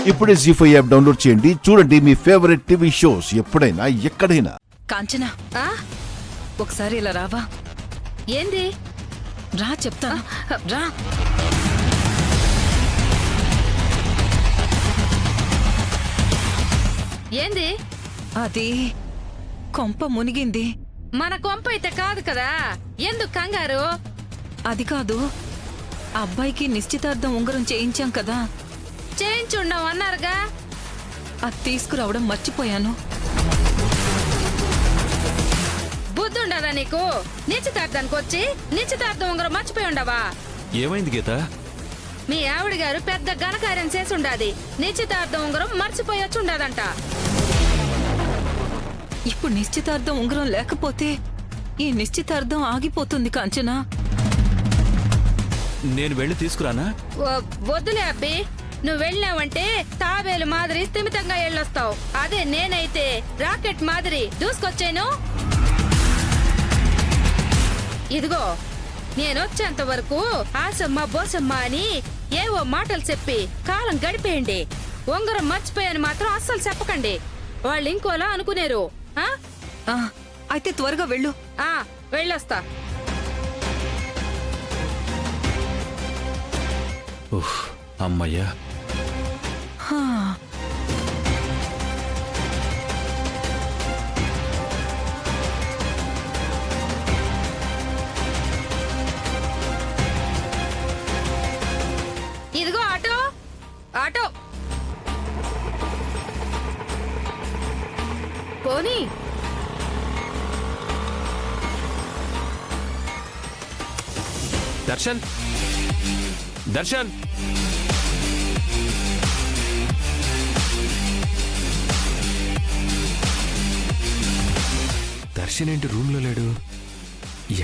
ఇప్పుడే జీ5 app download చేయండి. చూడండి మీ ఫేవరెట్ టీవీ షోస్ ఎప్పుడైనా ఎక్కడైనా. కాంచనా, ఒకసారి ఇలా రావా? ఏంది? రా చెప్తా, రా. ఏంది? అది కొంప మునిగింది. మన కొంప అయితే కాదు కదా, ఎందుకు కంగారు? అది కాదు, అబ్బాయికి నిశ్చితార్థం ఉంగరం చేయించాం కదా, చేయించుండం అన్నారుగా. అది తీసుకురావడం మర్చిపోయాను. బుద్ధుండదా నీకు? నిశ్చితార్థానికి వచ్చి నిశ్చితార్థం ఉంగరం మర్చిపోయి ఉండవా? ఏమైంది గీత? మీ ఆవిడ గారు పెద్ద ఘనకార్యం చేసి ఉండాది, నిశ్చితార్థం ఉంగరం మర్చిపోయొచ్చు ఉండదంట. ఇప్పుడు నిశ్చితార్థం ఉంగరం లేకపోతే ఈ నిశ్చితార్థం ఆగిపోతుంది కాంచనా. నేను వెళ్ళి తీసుకురానా? వద్దులే అబ్బి, నువ్వు వెళ్ళావంటే తాబేలు మాదిరి స్థిమితంగా వెళ్ళొస్తావు. అదే నేనైతే రాకెట్ మాదిరి దూసుకొచ్చాను. ఇదిగో, నేనొచ్చేంత వరకు ఆసమ్మ బోసమ్మ అని ఏవో మాటలు చెప్పి కాలం గడిపేయండి. ఉంగరం మర్చిపోయాను మాత్రం అస్సలు చెప్పకండి, వాళ్ళు ఇంకోలా అనుకునేరు. అయితే త్వరగా వెళ్ళు. వెళ్ళొస్తా. అమ్మయ్యా. ఇదిగో ఆటో, ఆటో పోనీ. దర్శన్, దర్శన్, దర్శన్ ఏంటి రూమ్ లో లేడు?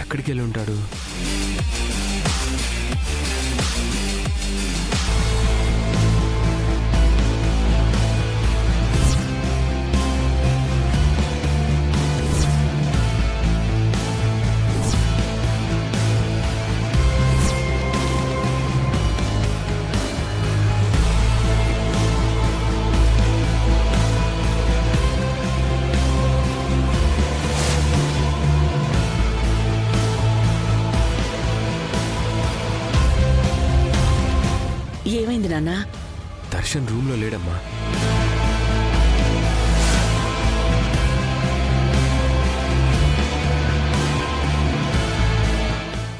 ఎక్కడికి వెళ్ళి ఉంటాడు? ఏమైంది నాన్న? దర్శన్ రూమ్ లో లేడమ్మా.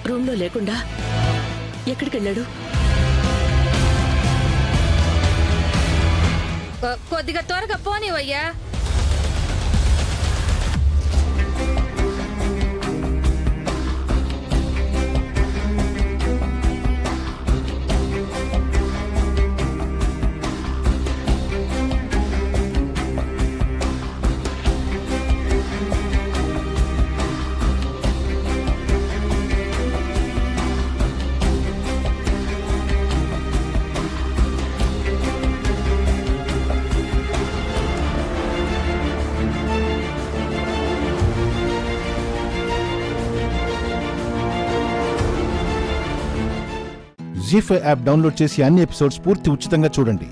రూమ్ లో లేకుండా ఎక్కడికి వెళ్ళాడు? కొద్దిగా త్వరగా పోనివయ్యా. జీ5 యాప్ డౌన్లోడ్ చేసి అన్ని ఎపిసోడ్స్ పూర్తి ఉచితంగా చూడండి.